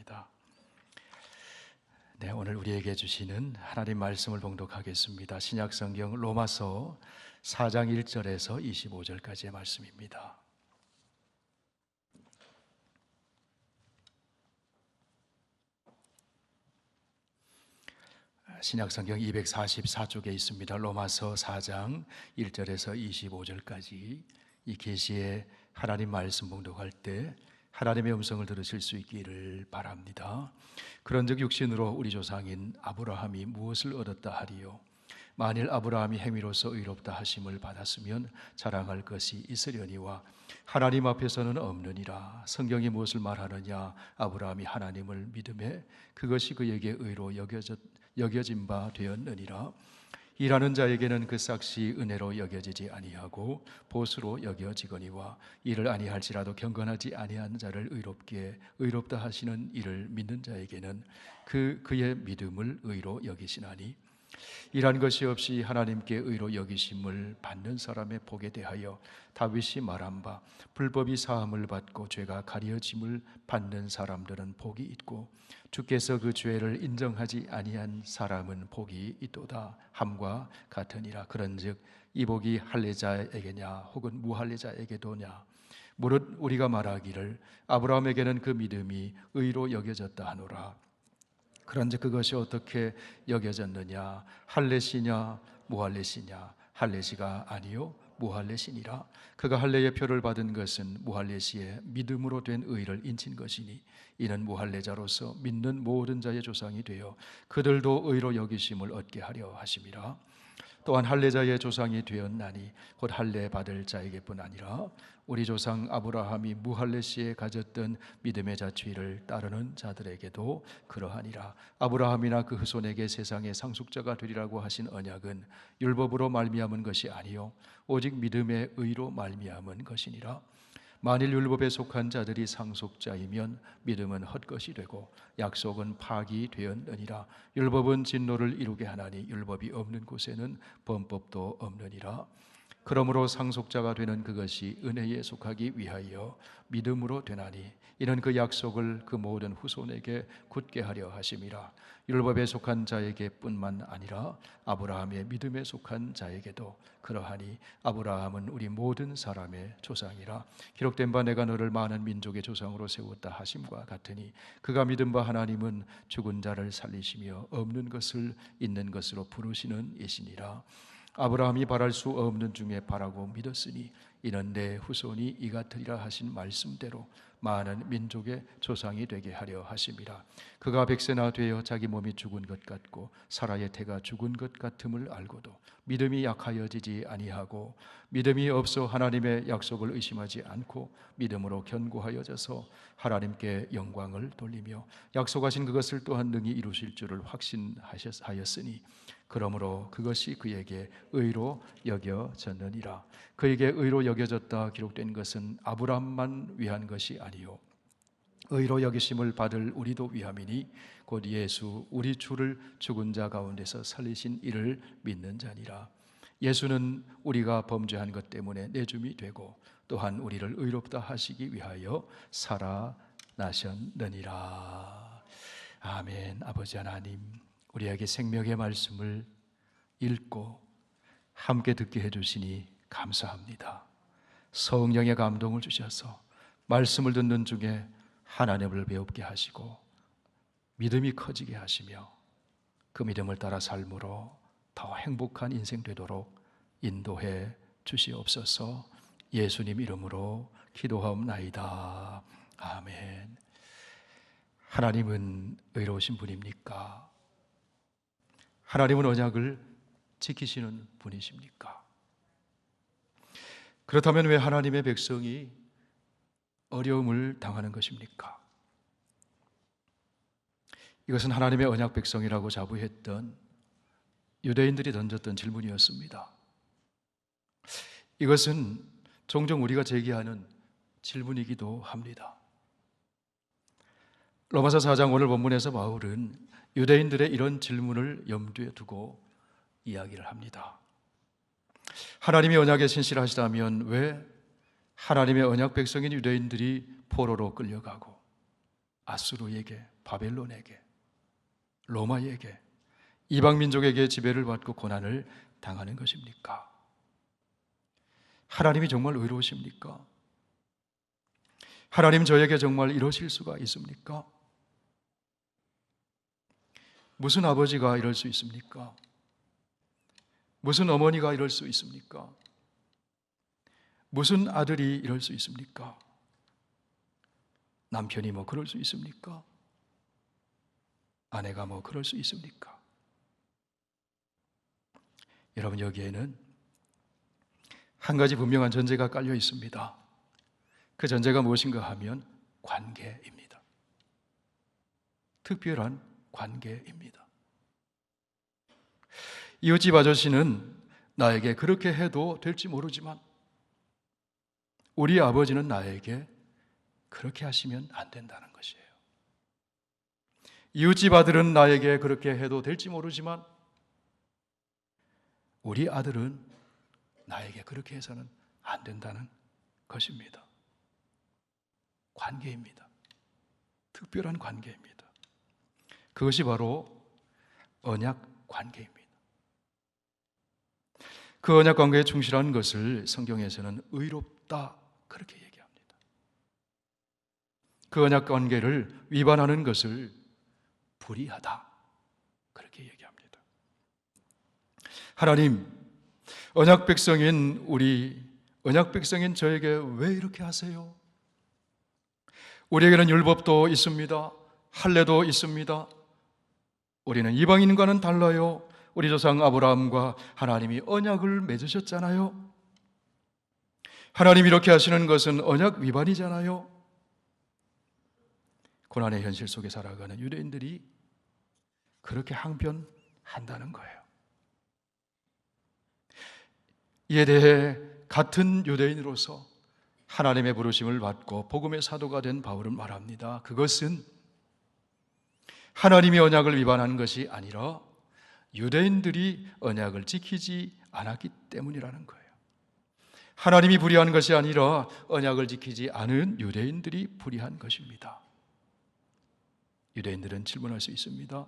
감사합니다. 네, 오늘 우리에게 주시는 하나님 말씀을 봉독하겠습니다. 신약성경 로마서 4장 1절에서 25절까지의 말씀입니다. 신약성경 244쪽에 있습니다. 로마서 4장 1절에서 25절까지 이 계시의 하나님 말씀 봉독할 때 하나님의 음성을 들으실 수 있기를 바랍니다. 그런즉 육신으로 우리 조상인 아브라함이 무엇을 얻었다 하리요? 만일 아브라함이 행위로서 의롭다 하심을 받았으면 자랑할 것이 있으려니와 하나님 앞에서는 없느니라. 성경이 무엇을 말하느냐? 아브라함이 하나님을 믿음에 그것이 그에게 의로 여겨진 바 되었느니라. 일하는 자에게는 그 삭시 은혜로 여겨지지 아니하고 보수로 여겨지거니와 일을 아니할지라도 경건하지 아니한 자를 의롭다 하시는 이를 믿는 자에게는 그의 믿음을 의로 여기시나니, 일한 것이 없이 하나님께 의로 여기심을 받는 사람의 복에 대하여 다윗이 말한 바, 불법이 사함을 받고 죄가 가려짐을 받는 사람들은 복이 있고 주께서 그 죄를 인정하지 아니한 사람은 복이 있도다 함과 같으니라. 그런즉 이 복이 할례자에게냐 혹은 무할례자에게도냐? 무릇 우리가 말하기를 아브라함에게는 그 믿음이 의로 여겨졌다 하노라. 그런즉 그것이 어떻게 여겨졌느냐? 할례시냐 무할례시냐? 할례시가 아니요 무할례시니라. 그가 할례의 표를 받은 것은 무할례시의 믿음으로 된 의를 인친 것이니, 이는 무할례자로서 믿는 모든 자의 조상이 되어 그들도 의로 여기심을 얻게 하려 하심이라. 또한 할례자의 조상이 되었나니 곧 할례 받을 자에게뿐 아니라 우리 조상 아브라함이 무할례시에 가졌던 믿음의 자취를 따르는 자들에게도 그러하니라. 아브라함이나 그 후손에게 세상의 상속자가 되리라고 하신 언약은 율법으로 말미암은 것이 아니요 오직 믿음의 의로 말미암은 것이니라. 만일 율법에 속한 자들이 상속자이면 믿음은 헛것이 되고 약속은 파기되었느니라. 율법은 진노를 이루게 하나니 율법이 없는 곳에는 범법도 없느니라. 그러므로 상속자가 되는 그것이 은혜에 속하기 위하여 믿음으로 되나니, 이는 그 약속을 그 모든 후손에게 굳게 하려 하심이라. 율법에 속한 자에게 뿐만 아니라 아브라함의 믿음에 속한 자에게도 그러하니, 아브라함은 우리 모든 사람의 조상이라. 기록된 바 내가 너를 많은 민족의 조상으로 세웠다 하심과 같으니, 그가 믿은 바 하나님은 죽은 자를 살리시며 없는 것을 있는 것으로 부르시는 이시니라. 아브라함이 바랄 수 없는 중에 바라고 믿었으니 이는 내 후손이 이 같으리라 하신 말씀대로 많은 민족의 조상이 되게 하려 하심이라. 그가 백세나 되어 자기 몸이 죽은 것 같고 사라의 태가 죽은 것 같음을 알고도 믿음이 약하여지지 아니하고 믿음이 없어 하나님의 약속을 의심하지 않고 믿음으로 견고하여져서 하나님께 영광을 돌리며 약속하신 그것을 또한 능히 이루실 줄을 확신하였으니, 그러므로 그것이 그에게 의로 여겨졌느니라. 그에게 의로 여겨졌다 기록된 것은 아브라함만 위한 것이 아니요 의로 여기심을 받을 우리도 위함이니, 곧 예수 우리 주를 죽은 자 가운데서 살리신 이를 믿는 자니라. 예수는 우리가 범죄한 것 때문에 내줌이 되고 또한 우리를 의롭다 하시기 위하여 살아나셨느니라. 아멘. 아버지 하나님, 우리에게 생명의 말씀을 읽고 함께 듣게 해주시니 감사합니다. 성령의 감동을 주셔서 말씀을 듣는 중에 하나님을 배우게 하시고 믿음이 커지게 하시며 그 믿음을 따라 삶으로 더 행복한 인생 되도록 인도해 주시옵소서. 예수님 이름으로 기도하옵나이다. 아멘. 하나님은 의로우신 분입니까? 하나님은 언약을 지키시는 분이십니까? 그렇다면 왜 하나님의 백성이 어려움을 당하는 것입니까? 이것은 하나님의 언약 백성이라고 자부했던 유대인들이 던졌던 질문이었습니다. 이것은 종종 우리가 제기하는 질문이기도 합니다. 로마서 4장 오늘 본문에서 바울은 유대인들의 이런 질문을 염두에 두고 이야기를 합니다. 하나님의 언약에 신실하시다면 왜 하나님의 언약 백성인 유대인들이 포로로 끌려가고 아수르에게 바벨론에게, 로마에게, 이방 민족에게 지배를 받고 고난을 당하는 것입니까? 하나님이 정말 의로우십니까? 하나님 저에게 정말 이러실 수가 있습니까? 무슨 아버지가 이럴 수 있습니까? 무슨 어머니가 이럴 수 있습니까? 무슨 아들이 이럴 수 있습니까? 남편이 뭐 그럴 수 있습니까? 아내가 뭐 그럴 수 있습니까? 여러분, 여기에는 한 가지 분명한 전제가 깔려 있습니다. 그 전제가 무엇인가 하면 관계입니다. 특별한 관계입니다. 이웃집 아저씨는 나에게 그렇게 해도 될지 모르지만 우리 아버지는 나에게 그렇게 하시면 안 된다는 것이에요. 이웃집 아들은 나에게 그렇게 해도 될지 모르지만 우리 아들은 나에게 그렇게 해서는 안 된다는 것입니다. 관계입니다. 특별한 관계입니다. 그것이 바로 언약 관계입니다. 그 언약 관계에 충실한 것을 성경에서는 의롭다 그렇게 얘기합니다. 그 언약 관계를 위반하는 것을 불의하다 그렇게 얘기합니다. 하나님, 언약 백성인 저에게 왜 이렇게 하세요? 우리에게는 율법도 있습니다. 할례도 있습니다. 우리는 이방인과는 달라요. 우리 조상 아브라함과 하나님이 언약을 맺으셨잖아요. 하나님 이렇게 하시는 것은 언약 위반이잖아요. 고난의 현실 속에 살아가는 유대인들이 그렇게 항변한다는 거예요. 이에 대해 같은 유대인으로서 하나님의 부르심을 받고 복음의 사도가 된 바울은 말합니다. 그것은 하나님이 언약을 위반한 것이 아니라 유대인들이 언약을 지키지 않았기 때문이라는 거예요. 하나님이 불의한 것이 아니라 언약을 지키지 않은 유대인들이 불의한 것입니다. 유대인들은 질문할 수 있습니다.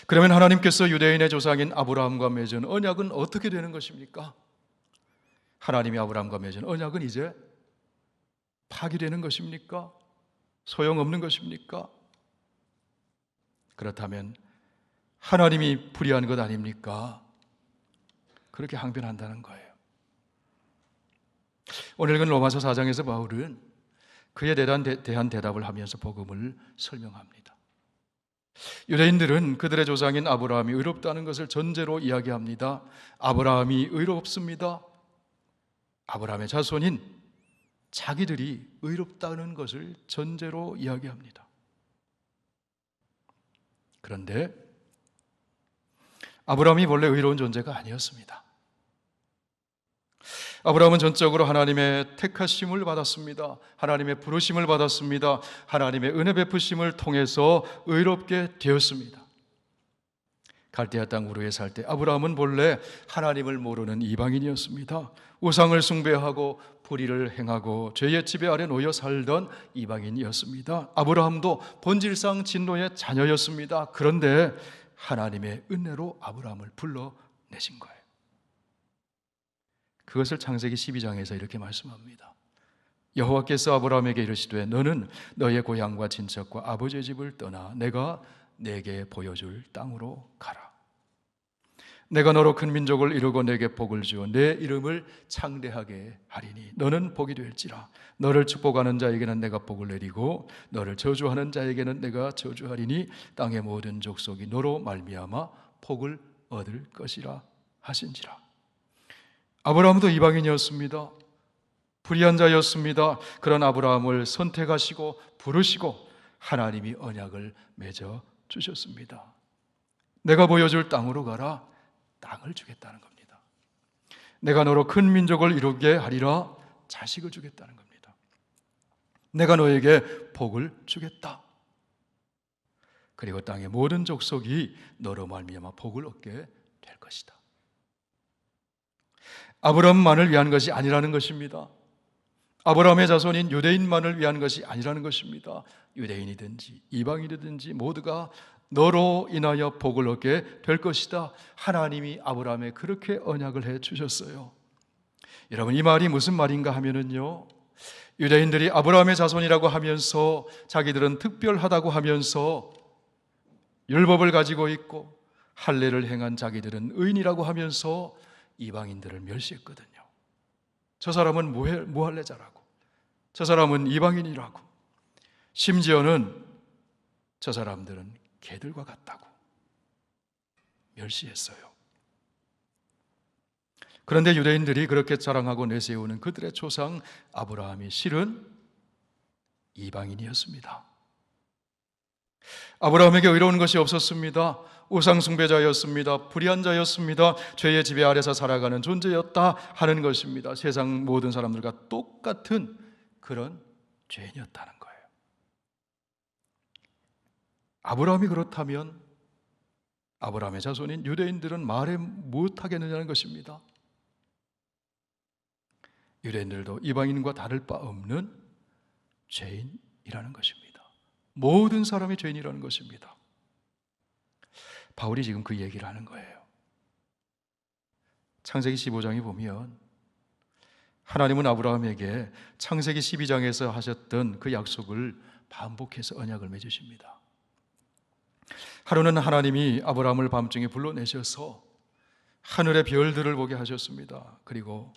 그러면 하나님께서 유대인의 조상인 아브라함과 맺은 언약은 어떻게 되는 것입니까? 하나님이 아브라함과 맺은 언약은 이제 파기되는 것입니까? 소용없는 것입니까? 그렇다면 하나님이 불의한 것 아닙니까? 그렇게 항변한다는 거예요. 오늘 읽은 로마서 4장에서 바울은 그에 대한 대답을 하면서 복음을 설명합니다. 유대인들은 그들의 조상인 아브라함이 의롭다는 것을 전제로 이야기합니다. 아브라함이 의롭습니다. 아브라함의 자손인 자기들이 의롭다는 것을 전제로 이야기합니다. 그런데 아브라함이 원래 의로운 존재가 아니었습니다. 아브라함은 전적으로 하나님의 택하심을 받았습니다. 하나님의 부르심을 받았습니다. 하나님의 은혜 베푸심을 통해서 의롭게 되었습니다. 갈대아 땅 우르에 살 때 아브라함은 본래 하나님을 모르는 이방인이었습니다. 우상을 숭배하고 불의를 행하고 죄의 지배 아래 놓여 살던 이방인이었습니다. 아브라함도 본질상 진노의 자녀였습니다. 그런데 하나님의 은혜로 아브라함을 불러내신 거예요. 그것을 창세기 12장에서 이렇게 말씀합니다. 여호와께서 아브라함에게 이르시되 너는 너의 고향과 친척과 아버지의 집을 떠나 내가 내게 보여줄 땅으로 가라. 내가 너로 큰 민족을 이루고 내게 복을 주어 내 이름을 창대하게 하리니 너는 복이 될지라. 너를 축복하는 자에게는 내가 복을 내리고 너를 저주하는 자에게는 내가 저주하리니 땅의 모든 족속이 너로 말미암아 복을 얻을 것이라 하신지라. 아브라함도 이방인이었습니다. 불의한 자였습니다. 그런 아브라함을 선택하시고 부르시고 하나님이 언약을 맺어 주셨습니다. 내가 보여줄 땅으로 가라. 땅을 주겠다는 겁니다. 내가 너로 큰 민족을 이루게 하리라. 자식을 주겠다는 겁니다. 내가 너에게 복을 주겠다. 그리고 땅의 모든 족속이 너로 말미암아 복을 얻게 될 것이다. 아브라함만을 위한 것이 아니라는 것입니다. 아브라함의 자손인 유대인만을 위한 것이 아니라는 것입니다. 유대인이든지 이방인이든지 모두가 너로 인하여 복을 얻게 될 것이다. 하나님이 아브라함에 그렇게 언약을 해 주셨어요. 여러분, 이 말이 무슨 말인가 하면은요, 유대인들이 아브라함의 자손이라고 하면서 자기들은 특별하다고 하면서 율법을 가지고 있고 할례를 행한 자기들은 의인이라고 하면서 이방인들을 멸시했거든요. 저 사람은 무할례자라고, 저 사람은 이방인이라고, 심지어는 저 사람들은 개들과 같다고 멸시했어요. 그런데 유대인들이 그렇게 자랑하고 내세우는 그들의 조상 아브라함이 실은 이방인이었습니다. 아브라함에게 의로운 것이 없었습니다. 우상숭배자였습니다. 불의한 자였습니다. 죄의 지배 아래서 살아가는 존재였다 하는 것입니다. 세상 모든 사람들과 똑같은 그런 죄인이었다는 거예요. 아브라함이 그렇다면 아브라함의 자손인 유대인들은 말해 못하겠느냐는 것입니다. 유대인들도 이방인과 다를 바 없는 죄인이라는 것입니다. 모든 사람이 죄인이라는 것입니다. 바울이 지금 그 얘기를 하는 거예요. 창세기 15장에 보면 하나님은 아브라함에게 창세기 12장에서 하셨던 그 약속을 반복해서 언약을 맺으십니다. 하루는 하나님이 아브라함을 밤중에 불러내셔서 하늘의 별들을 보게 하셨습니다. 그리고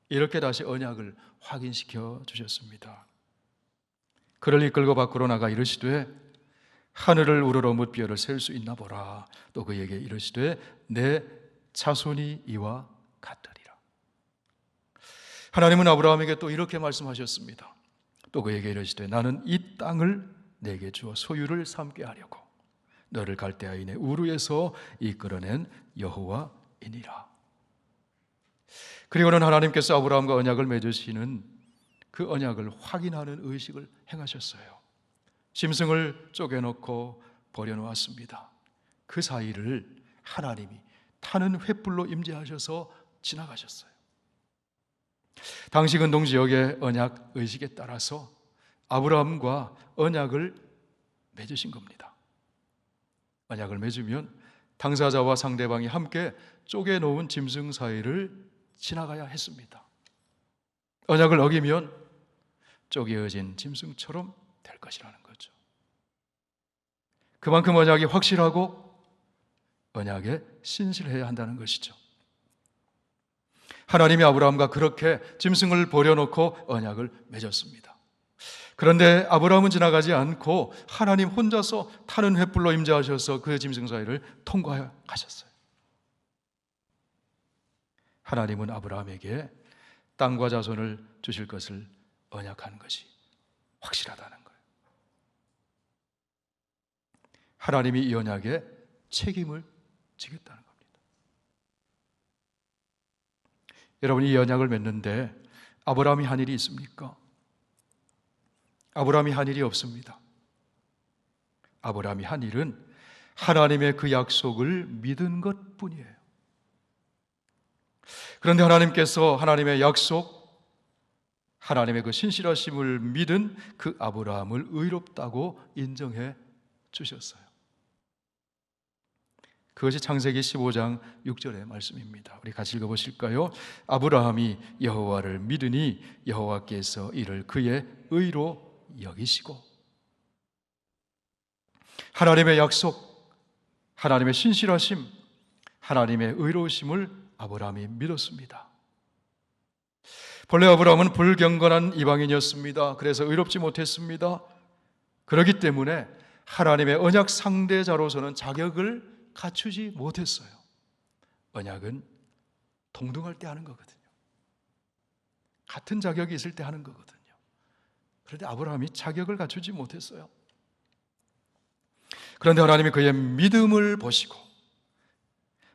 이렇게 다시 언약을 확인시켜 주셨습니다. 그를 이끌고 밖으로 나가 이르시되 하늘을 우러러 뭇별을 셀 수 있나 보라. 또 그에게 이르시되 내 자손이 이와 같으리라. 하나님은 아브라함에게 또 이렇게 말씀하셨습니다. 또 그에게 이르시되 나는 이 땅을 내게 주어 소유를 삼게 하려고 너를 갈대아인의 우르에서 이끌어낸 여호와이니라. 그리고는 하나님께서 아브라함과 언약을 맺으시는 그 언약을 확인하는 의식을 행하셨어요. 짐승을 쪼개놓고 버려놓았습니다. 그 사이를 하나님이 타는 횃불로 임재하셔서 지나가셨어요. 당시 근동 지역의 언약 의식에 따라서 아브라함과 언약을 맺으신 겁니다. 언약을 맺으면 당사자와 상대방이 함께 쪼개놓은 짐승 사이를 지나가야 했습니다. 언약을 어기면 쪼개어진 짐승처럼 될 것이라는 거죠. 그만큼 언약이 확실하고 언약에 신실해야 한다는 것이죠. 하나님이 아브라함과 그렇게 짐승을 버려놓고 언약을 맺었습니다. 그런데 아브라함은 지나가지 않고 하나님 혼자서 타는 횃불로 임재하셔서 그 짐승 사이를 통과하여 가셨어요. 하나님은 아브라함에게 땅과 자손을 주실 것을 언약한 것이 확실하다는 거예요. 하나님이 이 언약에 책임을 지겠다는 겁니다. 여러분, 이 언약을 맺는데 아브라함이 한 일이 있습니까? 아브라함이 한 일이 없습니다. 아브라함이 한 일은 하나님의 그 약속을 믿은 것뿐이에요. 그런데 하나님께서 하나님의 약속, 하나님의 그 신실하심을 믿은 그 아브라함을 의롭다고 인정해 주셨어요. 그것이 창세기 15장 6절의 말씀입니다. 우리 같이 읽어보실까요? 아브라함이 여호와를 믿으니 여호와께서 이를 그의 의로 여기시고. 하나님의 약속, 하나님의 신실하심, 하나님의 의로우심을 아브라함이 믿었습니다. 본래 아브라함은 불경건한 이방인이었습니다. 그래서 의롭지 못했습니다. 그렇기 때문에 하나님의 언약 상대자로서는 자격을 갖추지 못했어요. 언약은 동등할 때 하는 거거든요. 같은 자격이 있을 때 하는 거거든요. 그런데 아브라함이 자격을 갖추지 못했어요. 그런데 하나님이 그의 믿음을 보시고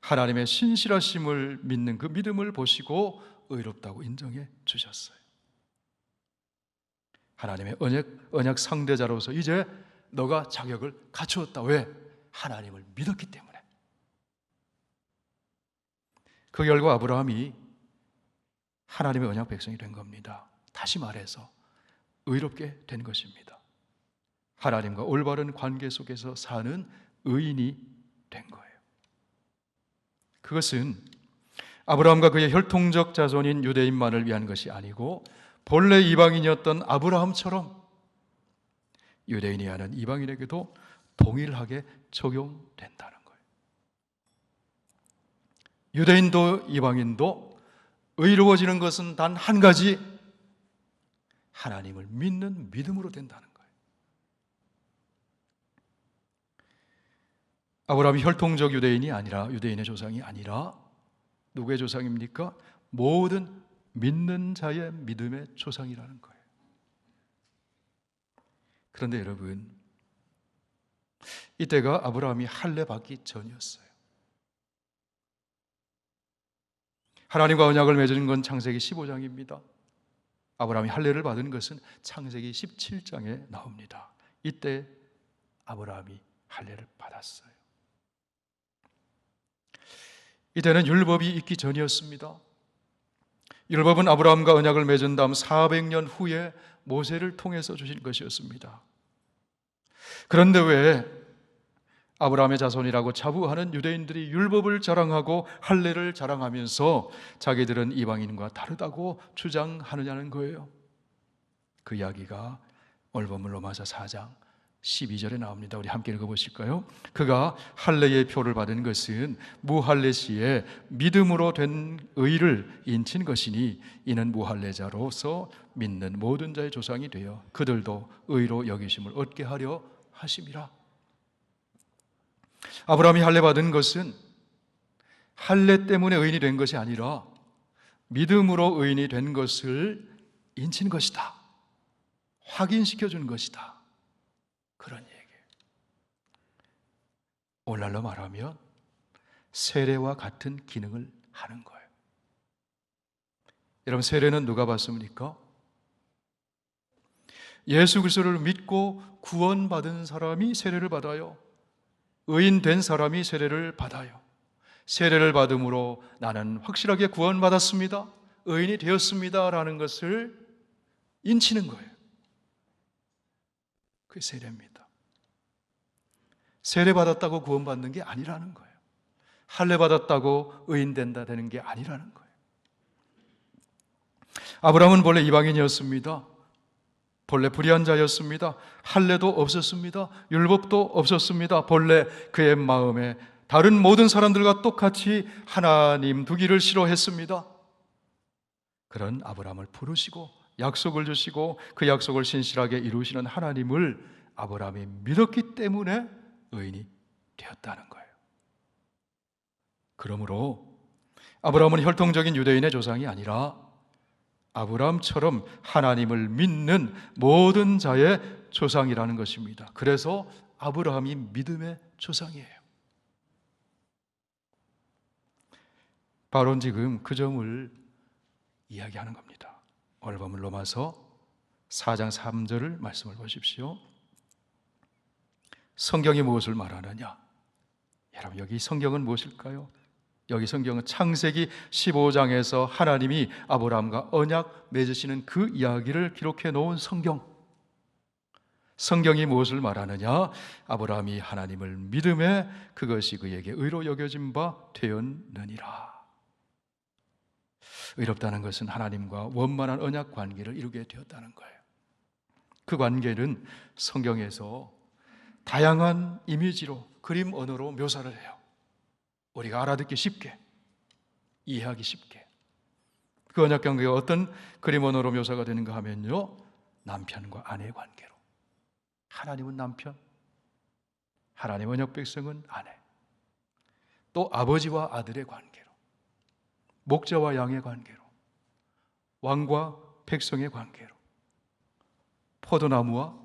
하나님의 신실하심을 믿는 그 믿음을 보시고 의롭다고 인정해 주셨어요. 하나님의 언약 상대자로서 이제 너가 자격을 갖추었다. 왜? 하나님을 믿었기 때문에. 그 결과 아브라함이 하나님의 언약 백성이 된 겁니다. 다시 말해서 의롭게 된 것입니다. 하나님과 올바른 관계 속에서 사는 의인이 된 거예요. 그것은 아브라함과 그의 혈통적 자손인 유대인만을 위한 것이 아니고 본래 이방인이었던 아브라함처럼 유대인이 하는 이방인에게도 동일하게 적용된다는 거예요. 유대인도 이방인도 의로워지는 것은 단 한 가지, 하나님을 믿는 믿음으로 된다는 거예요. 아브라함이 혈통적 유대인이 아니라, 유대인의 조상이 아니라 누구의 조상입니까? 모든 믿는 자의 믿음의 조상이라는 거예요. 그런데 여러분, 이때가 아브라함이 할례 받기 전이었어요. 하나님과 언약을 맺은 건 창세기 15장입니다. 아브라함이 할례를 받은 것은 창세기 17장에 나옵니다. 이때 아브라함이 할례를 받았어요. 이때는 율법이 있기 전이었습니다. 율법은 아브라함과 언약을 맺은 다음 400년 후에 모세를 통해서 주신 것이었습니다. 그런데 왜 아브라함의 자손이라고 자부하는 유대인들이 율법을 자랑하고 할례를 자랑하면서 자기들은 이방인과 다르다고 주장하느냐는 거예요. 그 이야기가 오늘 본문 로마서 4장 12절에 나옵니다. 우리 함께 읽어보실까요? 그가 할례의 표를 받은 것은 무할례 시에 믿음으로 된 의를 인친 것이니 이는 무할례자로서 믿는 모든 자의 조상이 되어 그들도 의로 여기심을 얻게 하려 하심이라. 아브라함이 할례 받은 것은 할례 때문에 의인이 된 것이 아니라 믿음으로 의인이 된 것을 인친 것이다, 확인시켜 준 것이다, 그런 얘기예요. 오늘날로 말하면 세례와 같은 기능을 하는 거예요. 여러분, 세례는 누가 받습니까? 예수 그리스도를 믿고 구원받은 사람이 세례를 받아요. 의인된 사람이 세례를 받아요. 세례를 받음으로 나는 확실하게 구원받았습니다, 의인이 되었습니다 라는 것을 인치는 거예요. 그게 세례입니다. 세례 받았다고 구원받는 게 아니라는 거예요. 할례 받았다고 의인된다 되는 게 아니라는 거예요. 아브라함은 본래 이방인이었습니다. 본래 불의한 자였습니다. 할례도 없었습니다. 율법도 없었습니다. 본래 그의 마음에 다른 모든 사람들과 똑같이 하나님 두기를 싫어했습니다. 그런 아브라함을 부르시고 약속을 주시고 그 약속을 신실하게 이루시는 하나님을 아브라함이 믿었기 때문에 의인이 되었다는 거예요. 그러므로 아브라함은 혈통적인 유대인의 조상이 아니라 아브라함처럼 하나님을 믿는 모든 자의 조상이라는 것입니다. 그래서 아브라함이 믿음의 조상이에요. 바로 지금 그 점을 이야기하는 겁니다. 오늘 본문 로마서 4장 3절을 말씀을 보십시오. 성경이 무엇을 말하느냐? 여러분, 여기 성경은 무엇일까요? 여기 성경은 창세기 15장에서 하나님이 아브라함과 언약 맺으시는 그 이야기를 기록해 놓은 성경. 성경이 무엇을 말하느냐? 아브라함이 하나님을 믿음에 그것이 그에게 의로 여겨진 바 되었느니라. 의롭다는 것은 하나님과 원만한 언약 관계를 이루게 되었다는 거예요. 그 관계는 성경에서 다양한 이미지로, 그림 언어로 묘사를 해요. 우리가 알아듣기 쉽게, 이해하기 쉽게. 그 언약 관계가 어떤 그림 언어로 묘사가 되는가 하면요, 남편과 아내의 관계로. 하나님은 남편, 하나님 언약 백성은 아내. 또 아버지와 아들의 관계로, 목자와 양의 관계로, 왕과 백성의 관계로, 포도나무와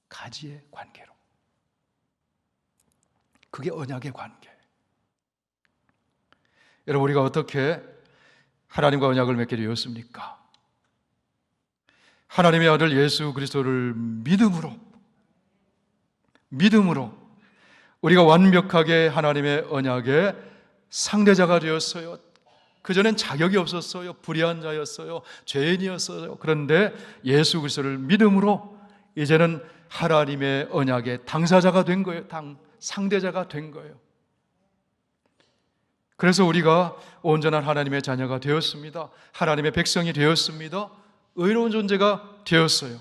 가지의 관계로. 그게 언약의 관계. 여러분, 우리가 어떻게 하나님과 언약을 맺게 되었습니까? 하나님의 아들 예수 그리스도를 믿음으로 우리가 완벽하게 하나님의 언약의 상대자가 되었어요. 그전엔 자격이 없었어요. 불의한 자였어요. 죄인이었어요. 그런데 예수 그리스도를 믿음으로 이제는 하나님의 언약의 당사자가 된 거예요. 상대자가 된 거예요. 그래서 우리가 온전한 하나님의 자녀가 되었습니다. 하나님의 백성이 되었습니다. 의로운 존재가 되었어요.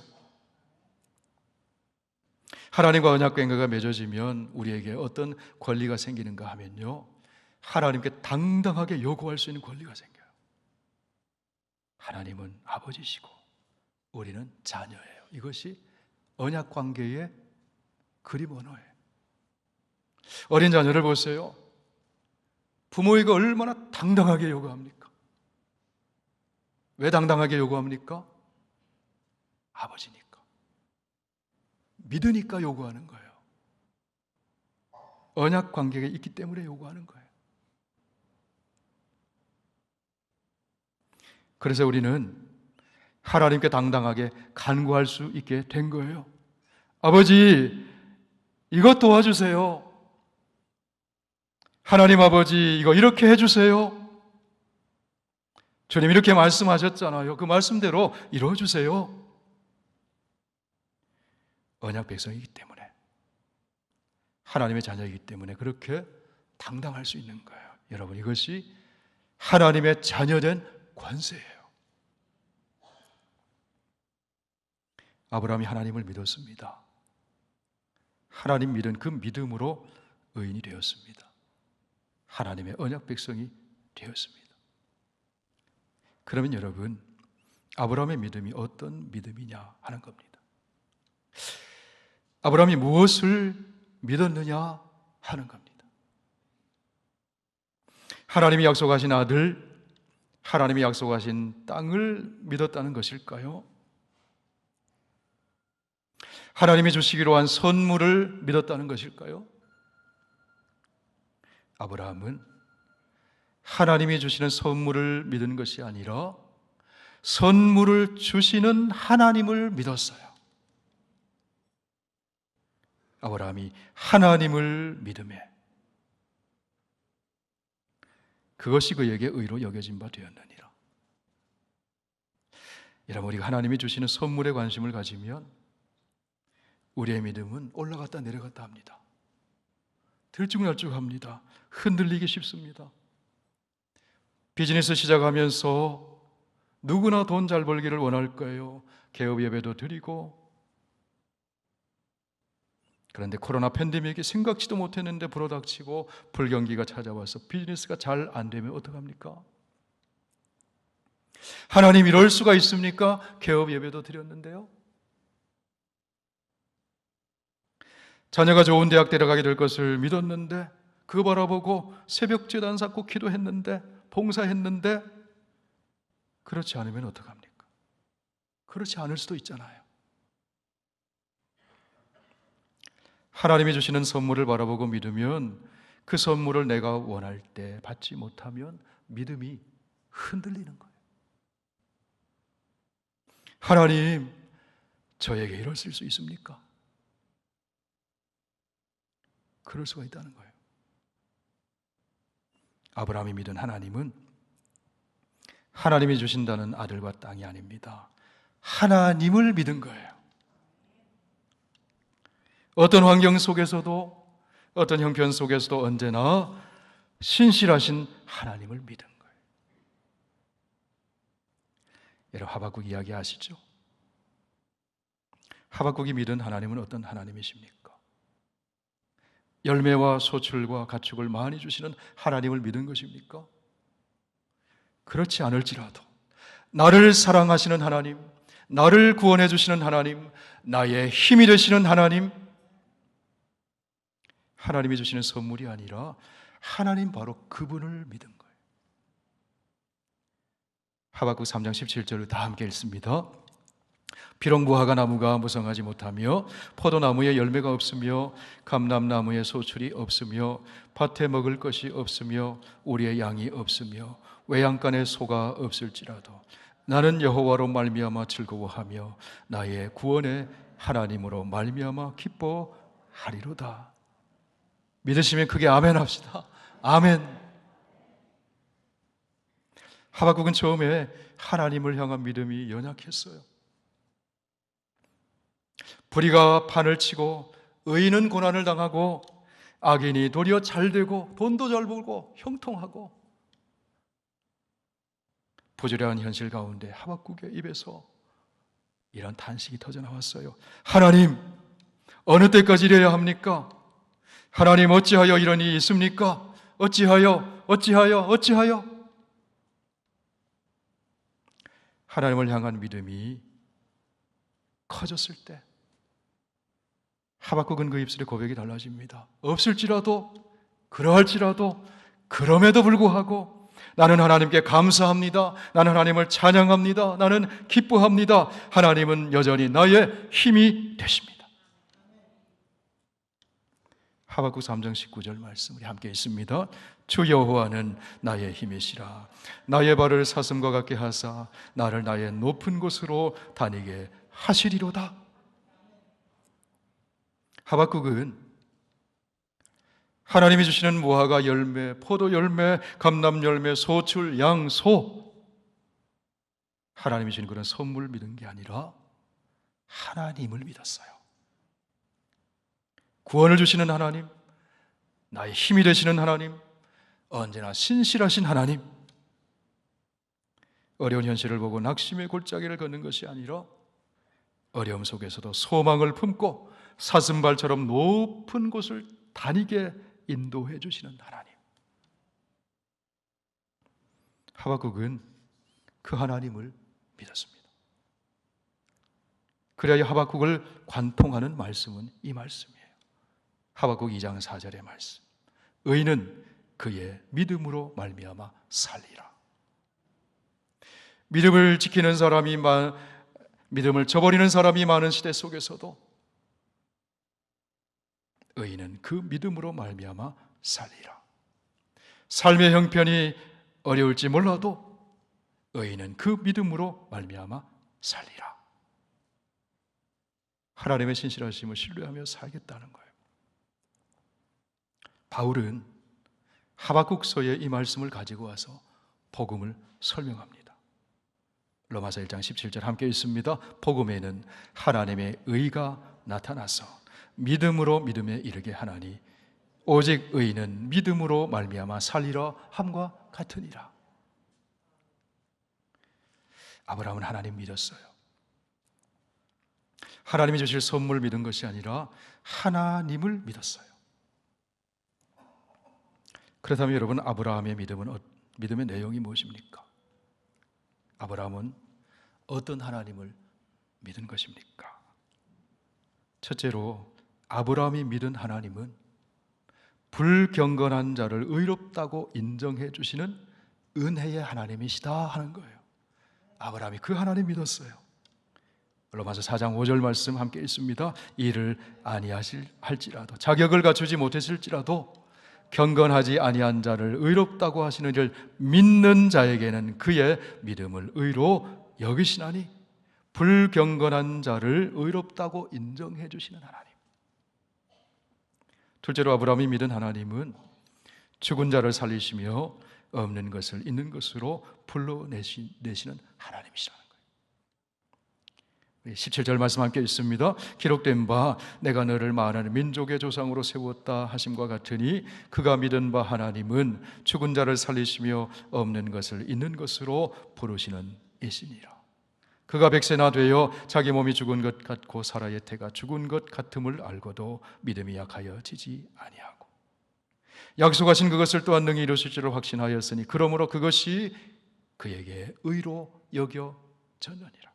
하나님과 언약 관계가 맺어지면 우리에게 어떤 권리가 생기는가 하면요, 하나님께 당당하게 요구할 수 있는 권리가 생겨요. 하나님은 아버지시고 우리는 자녀예요. 이것이 언약 관계의 그림 언어예요. 어린 자녀를 보세요. 부모에게 얼마나 당당하게 요구합니까? 왜 당당하게 요구합니까? 아버지니까. 믿으니까 요구하는 거예요. 언약 관계가 있기 때문에 요구하는 거예요. 그래서 우리는 하나님께 당당하게 간구할 수 있게 된 거예요. 아버지, 이것 도와주세요. 하나님 아버지, 이거 이렇게 해주세요. 주님 이렇게 말씀하셨잖아요. 그 말씀대로 이루어주세요. 언약 백성이기 때문에, 하나님의 자녀이기 때문에 그렇게 당당할 수 있는 거예요. 여러분, 이것이 하나님의 자녀된 권세예요. 아브라함이 하나님을 믿었습니다. 하나님 믿은 그 믿음으로 의인이 되었습니다. 하나님의 언약 백성이 되었습니다. 그러면 여러분, 아브라함의 믿음이 어떤 믿음이냐 하는 겁니다. 아브라함이 무엇을 믿었느냐 하는 겁니다. 하나님이 약속하신 아들, 하나님이 약속하신 땅을 믿었다는 것일까요? 하나님이 주시기로 한 선물을 믿었다는 것일까요? 아브라함은 하나님이 주시는 선물을 믿은 것이 아니라 선물을 주시는 하나님을 믿었어요. 아브라함이 하나님을 믿음에 그것이 그에게 의로 여겨진 바 되었느니라. 여러분, 우리가 하나님이 주시는 선물에 관심을 가지면 우리의 믿음은 올라갔다 내려갔다 합니다. 들쭉날쭉합니다. 흔들리기 쉽습니다. 비즈니스 시작하면서 누구나 돈 잘 벌기를 원할 거예요. 개업 예배도 드리고. 그런데 코로나 팬데믹이 생각지도 못했는데 불어닥치고 불경기가 찾아와서 비즈니스가 잘 안 되면 어떡합니까? 하나님 이럴 수가 있습니까? 개업 예배도 드렸는데요. 자녀가 좋은 대학 데려가게 될 것을 믿었는데 그거 바라보고 새벽 제단 쌓고 기도했는데 봉사했는데 그렇지 않으면 어떡합니까? 그렇지 않을 수도 있잖아요. 하나님이 주시는 선물을 바라보고 믿으면 그 선물을 내가 원할 때 받지 못하면 믿음이 흔들리는 거예요. 하나님, 저에게 이러실 수 있습니까? 그럴 수가 있다는 거예요. 아브라함이 믿은 하나님은 하나님이 주신다는 아들과 땅이 아닙니다. 하나님을 믿은 거예요. 어떤 환경 속에서도, 어떤 형편 속에서도 언제나 신실하신 하나님을 믿은 거예요. 여러분, 하박국 이야기 아시죠? 하박국이 믿은 하나님은 어떤 하나님이십니까? 열매와 소출과 가축을 많이 주시는 하나님을 믿은 것입니까? 그렇지 않을지라도 나를 사랑하시는 하나님, 나를 구원해 주시는 하나님, 나의 힘이 되시는 하나님, 하나님이 주시는 선물이 아니라 하나님 바로 그분을 믿은 거예요. 하박국 3장 17절을 다 함께 읽습니다. 비록 무화과 나무가 무성하지 못하며 포도나무에 열매가 없으며 감람나무에 소출이 없으며 밭에 먹을 것이 없으며 우리의 양이 없으며 외양간에 소가 없을지라도 나는 여호와로 말미암아 즐거워하며 나의 구원의 하나님으로 말미암아 기뻐하리로다. 믿으시면 크게 아멘 합시다. 아멘. 하박국은 처음에 하나님을 향한 믿음이 연약했어요. 불의가 판을 치고 의인은 고난을 당하고 악인이 도리어 잘되고 돈도 잘 벌고 형통하고, 부조리한 현실 가운데 하박국의 입에서 이런 탄식이 터져나왔어요. 하나님, 어느 때까지 이래야 합니까? 하나님, 어찌하여 이런 일이 있습니까? 어찌하여? 하나님을 향한 믿음이 커졌을 때 하박국은 그 입술의 고백이 달라집니다. 없을지라도, 그러할지라도, 그럼에도 불구하고 나는 하나님께 감사합니다. 나는 하나님을 찬양합니다. 나는 기뻐합니다. 하나님은 여전히 나의 힘이 되십니다. 하박국 3장 19절 말씀 우리 함께 있습니다. 주 여호와는 나의 힘이시라. 나의 발을 사슴과 같게 하사 나를 나의 높은 곳으로 다니게 하시리로다. 하박국은 하나님이 주시는 무화과 열매, 포도 열매, 감람 열매, 소출, 양, 소, 하나님이 주신 그런 선물을 믿은 게 아니라 하나님을 믿었어요. 구원을 주시는 하나님, 나의 힘이 되시는 하나님, 언제나 신실하신 하나님, 어려운 현실을 보고 낙심의 골짜기를 걷는 것이 아니라 어려움 속에서도 소망을 품고 사슴발처럼 높은 곳을 다니게 인도해 주시는 하나님. 하박국은 그 하나님을 믿었습니다. 그래야 하박국을 관통하는 말씀은 이 말씀이에요. 하박국 2장 4절의 말씀. 의인은 그의 믿음으로 말미암아 살리라. 믿음을 지키는 사람이 믿음을 저버리는 사람이 많은 시대 속에서도 의인은 그 믿음으로 말미암아 살리라. 삶의 형편이 어려울지 몰라도 의인은 그 믿음으로 말미암아 살리라. 하나님의 신실하심을 신뢰하며 살겠다는 거예요. 바울은 하박국서에 이 말씀을 가지고 와서 복음을 설명합니다. 로마서 1장 17절 함께 읽습니다. 복음에는 하나님의 의가 나타나서 믿음으로 믿음에 이르게 하나니 오직 의인은 믿음으로 말미암아 살리라 함과 같으니라. 아브라함은 하나님 믿었어요. 하나님이 주실 선물을 믿은 것이 아니라 하나님을 믿었어요. 그렇다면 여러분, 아브라함의 믿음의 내용이 무엇입니까? 아브라함은 어떤 하나님을 믿은 것입니까? 첫째로 아브라함이 믿은 하나님은 불경건한 자를 의롭다고 인정해 주시는 은혜의 하나님이시다 하는 거예요. 아브라함이 그 하나님 믿었어요. 로마서 4장 5절 말씀 함께 읽습니다. 이를 아니할지라도, 자격을 갖추지 못했을지라도 경건하지 아니한 자를 의롭다고 하시는 이를 믿는 자에게는 그의 믿음을 의로 여기시나니, 불경건한 자를 의롭다고 인정해 주시는 하나님. 둘째로 아브라함이 믿은 하나님은 죽은 자를 살리시며 없는 것을 있는 것으로 불러내시는 하나님이시라는 거예요. 17절 말씀 함께 있습니다. 기록된 바 내가 너를 많은 민족의 조상으로 세웠다 하심과 같으니 그가 믿은 바 하나님은 죽은 자를 살리시며 없는 것을 있는 것으로 부르시는 이시니라. 그가 백세나 되어 자기 몸이 죽은 것 같고 사라의 태가 죽은 것 같음을 알고도 믿음이 약하여 지지 아니하고 약속하신 그것을 또한 능히 이루실 줄을 확신하였으니 그러므로 그것이 그에게 의로 여겨졌느니라.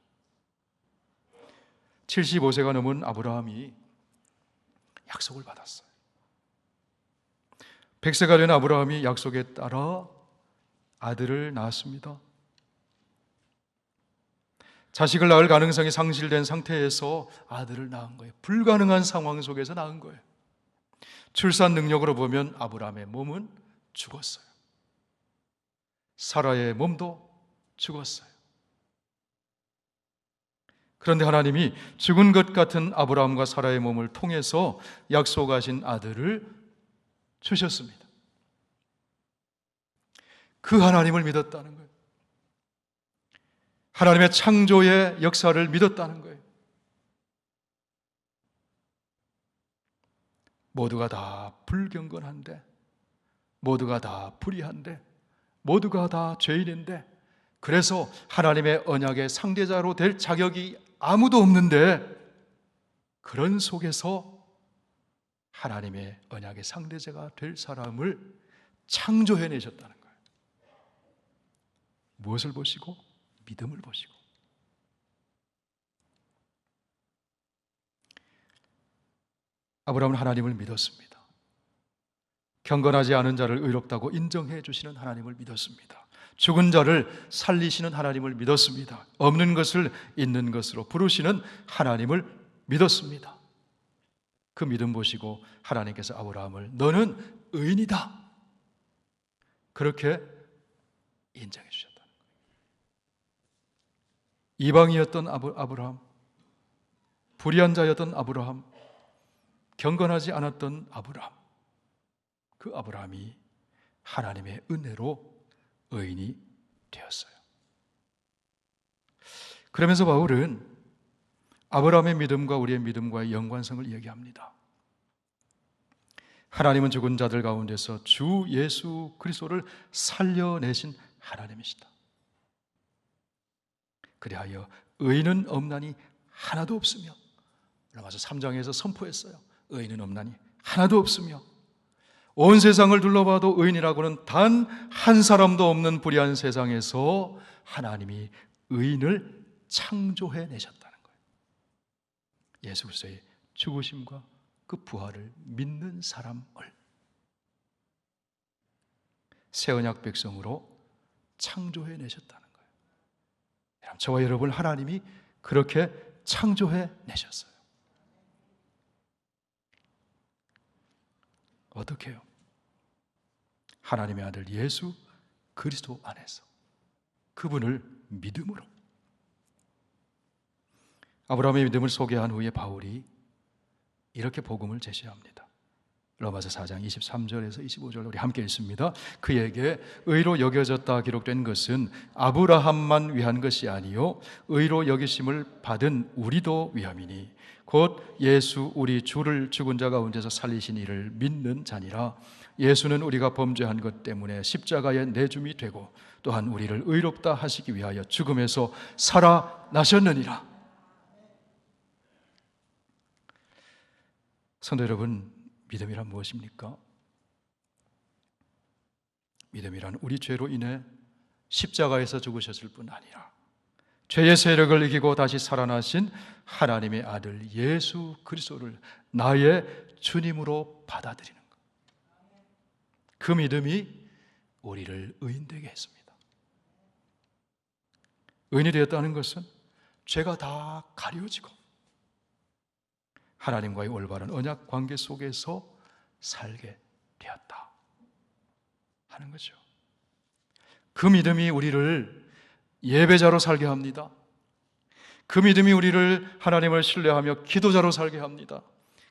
75세가 넘은 아브라함이 약속을 받았어요. 100세가 된 아브라함이 약속에 따라 아들을 낳았습니다. 자식을 낳을 가능성이 상실된 상태에서 아들을 낳은 거예요. 불가능한 상황 속에서 낳은 거예요. 출산 능력으로 보면 아브라함의 몸은 죽었어요. 사라의 몸도 죽었어요. 그런데 하나님이 죽은 것 같은 아브라함과 사라의 몸을 통해서 약속하신 아들을 주셨습니다. 그 하나님을 믿었다는 거예요. 하나님의 창조의 역사를 믿었다는 거예요. 모두가 다 불경건한데, 모두가 다 불의한데, 모두가 다 죄인인데, 그래서 하나님의 언약의 상대자로 될 자격이 아무도 없는데, 그런 속에서 하나님의 언약의 상대자가 될 사람을 창조해내셨다는 거예요. 무엇을 보시고? 믿음을 보시고. 아브라함은 하나님을 믿었습니다. 경건하지 않은 자를 의롭다고 인정해 주시는 하나님을 믿었습니다. 죽은 자를 살리시는 하나님을 믿었습니다. 없는 것을 있는 것으로 부르시는 하나님을 믿었습니다. 그 믿음 보시고 하나님께서 아브라함을 너는 의인이다, 그렇게 인정해 주셨다는 거예요. 이방이었던 아브라함, 불의한 자였던 아브라함, 경건하지 않았던 아브라함, 그 아브라함이 하나님의 은혜로 의인이 되었어요. 그러면서 바울은 아브라함의 믿음과 우리의 믿음과의 연관성을 이야기합니다. 하나님은 죽은 자들 가운데서 주 예수 그리스도를 살려내신 하나님이시다. 그리하여 의인은 없나니 하나도 없으며, 로마서 3장에서 선포했어요. 의인은 없나니 하나도 없으며, 온 세상을 둘러봐도 의인이라고는 단 한 사람도 없는 불의한 세상에서 하나님이 의인을 창조해 내셨다는 거예요. 예수 그리스도의 죽으심과 그 부활을 믿는 사람을 새 언약 백성으로 창조해 내셨다는 거예요. 저와 여러분, 하나님이 그렇게 창조해 내셨어요. 어떻게 해요? 하나님의 아들 예수 그리스도 안에서 그분을 믿음으로. 아브라함의 믿음을 소개한 후에 바울이 이렇게 복음을 제시합니다. 로마서 4장 23절에서 25절 우리 함께 읽습니다. 그에게 의로 여겨졌다 기록된 것은 아브라함만 위한 것이 아니요 의로 여기심을 받은 우리도 위함이니 곧 예수 우리 주를 죽은 자 가운데서 살리신 이를 믿는 자니라. 예수는 우리가 범죄한 것 때문에 십자가에 내줌이 되고 또한 우리를 의롭다 하시기 위하여 죽음에서 살아나셨느니라. 성도 여러분, 믿음이란 무엇입니까? 믿음이란 우리 죄로 인해 십자가에서 죽으셨을 뿐 아니라 죄의 세력을 이기고 다시 살아나신 하나님의 아들 예수 그리스도를 나의 주님으로 받아들이는 것. 그 믿음이 우리를 의인되게 했습니다. 의인이 되었다는 것은 죄가 다 가려지고 하나님과의 올바른 언약 관계 속에서 살게 되었다 하는 거죠. 그 믿음이 우리를 예배자로 살게 합니다. 그 믿음이 우리를 하나님을 신뢰하며 기도자로 살게 합니다.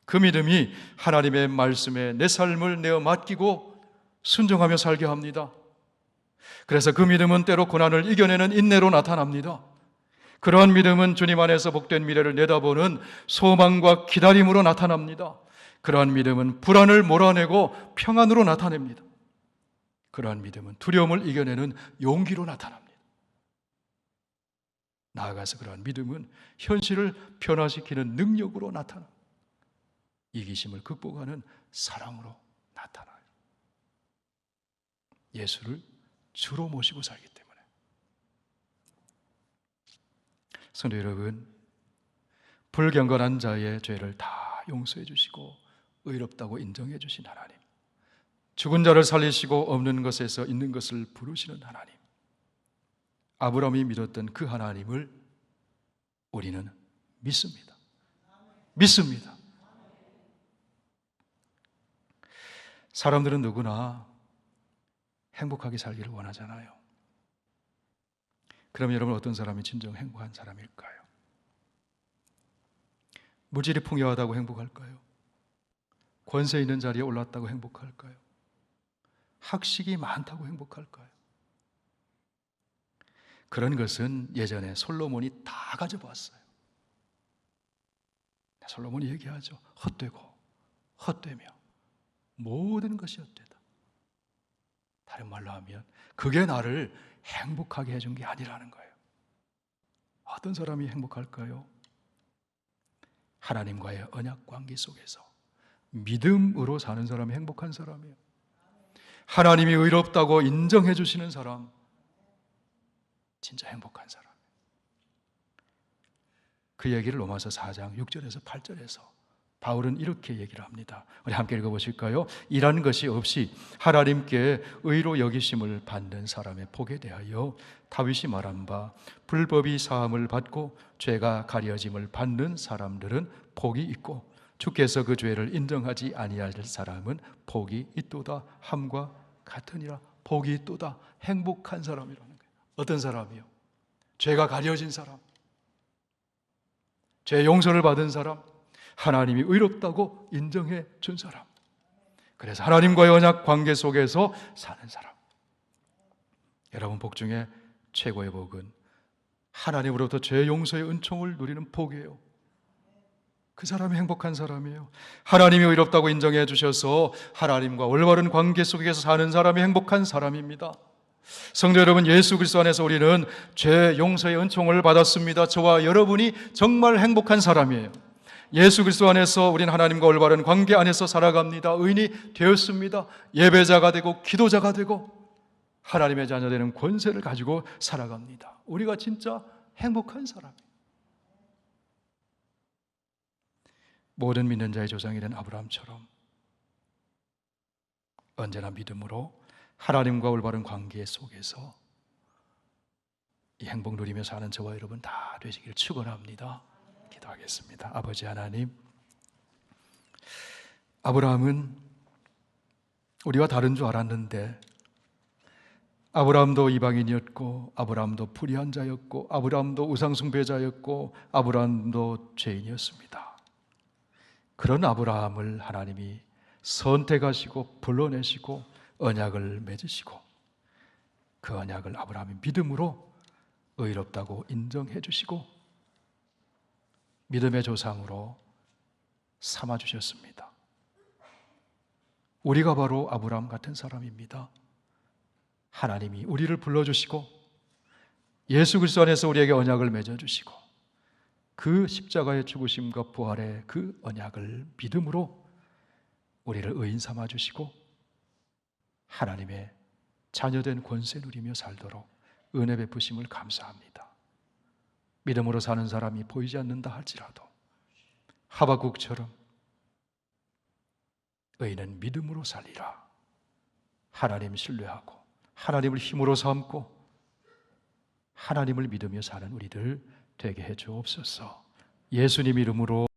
그 믿음이 하나님의 말씀에 내 삶을 내어 맡기고 순종하며 살게 합니다. 그래서 그 믿음은 때로 고난을 이겨내는 인내로 나타납니다. 그러한 믿음은 주님 안에서 복된 미래를 내다보는 소망과 기다림으로 나타납니다. 그러한 믿음은 불안을 몰아내고 평안으로 나타냅니다. 그러한 믿음은 두려움을 이겨내는 용기로 나타납니다. 나아가서 그러한 믿음은 현실을 변화시키는 능력으로 나타납니다. 이기심을 극복하는 사랑으로 나타나요. 예수를 주로 모시고 살기 때문에. 성도 여러분, 불경건한 자의 죄를 다 용서해 주시고 의롭다고 인정해 주신 하나님, 죽은 자를 살리시고 없는 것에서 있는 것을 부르시는 하나님, 아브라함이 믿었던 그 하나님을 우리는 믿습니다. 믿습니다. 사람들은 누구나 행복하게 살기를 원하잖아요. 그럼 여러분, 어떤 사람이 진정 행복한 사람일까요? 물질이 풍요하다고 행복할까요? 권세 있는 자리에 올랐다고 행복할까요? 학식이 많다고 행복할까요? 그런 것은 예전에 솔로몬이 다 가져보았어요. 솔로몬이 얘기하죠. 헛되고 헛되며 모든 것이 헛되다. 다른 말로 하면 그게 나를 행복하게 해준 게 아니라는 거예요. 어떤 사람이 행복할까요? 하나님과의 언약 관계 속에서 믿음으로 사는 사람이 행복한 사람이에요. 하나님이 의롭다고 인정해 주시는 사람, 진짜 행복한 사람. 그 얘기를 로마서 4장 6절에서 8절에서 바울은 이렇게 얘기를 합니다. 우리 함께 읽어보실까요? 이라는 것이 없이 하나님께 의로 여기심을 받는 사람의 복에 대하여 다윗이 말한 바 불법이 사함을 받고 죄가 가려짐을 받는 사람들은 복이 있고 주께서 그 죄를 인정하지 아니할 사람은 복이 있도다 함과 같으니라. 복이 있도다. 행복한 사람이라는 거예요. 어떤 사람이요? 죄가 가려진 사람, 죄 용서를 받은 사람, 하나님이 의롭다고 인정해 준 사람, 그래서 하나님과의 언약 관계 속에서 사는 사람. 여러분, 복 중에 최고의 복은 하나님으로부터 죄 용서의 은총을 누리는 복이에요. 그 사람이 행복한 사람이에요. 하나님이 의롭다고 인정해 주셔서 하나님과 올바른 관계 속에서 사는 사람이 행복한 사람입니다. 성도 여러분, 예수 그리스도 안에서 우리는 죄 용서의 은총을 받았습니다. 저와 여러분이 정말 행복한 사람이에요. 예수 그리스도 안에서 우리는 하나님과 올바른 관계 안에서 살아갑니다. 의인이 되었습니다. 예배자가 되고 기도자가 되고 하나님의 자녀 되는 권세를 가지고 살아갑니다. 우리가 진짜 행복한 사람이에요. 모든 믿는 자의 조상이 된 아브라함처럼 언제나 믿음으로 하나님과 올바른 관계 속에서 이 행복 누리며 사는 저와 여러분 다 되시기를 축원합니다. 기도하겠습니다. 아버지 하나님, 아브라함은 우리와 다른 줄 알았는데 아브라함도 이방인이었고 아브라함도 불의한 자였고 아브라함도 우상숭배자였고 아브라함도 죄인이었습니다. 그런 아브라함을 하나님이 선택하시고 불러내시고 언약을 맺으시고 그 언약을 아브라함이 믿음으로 의롭다고 인정해 주시고 믿음의 조상으로 삼아 주셨습니다. 우리가 바로 아브라함 같은 사람입니다. 하나님이 우리를 불러주시고 예수 그리스도 안에서 우리에게 언약을 맺어주시고 그 십자가의 죽으심과 부활의 그 언약을 믿음으로 우리를 의인 삼아주시고 하나님의 자녀된 권세 누리며 살도록 은혜 베푸심을 감사합니다. 믿음으로 사는 사람이 보이지 않는다 할지라도 하박국처럼 의인은 믿음으로 살리라. 하나님 신뢰하고 하나님을 힘으로 삼고 하나님을 믿으며 사는 우리들 되게 해 주옵소서. 예수님 이름으로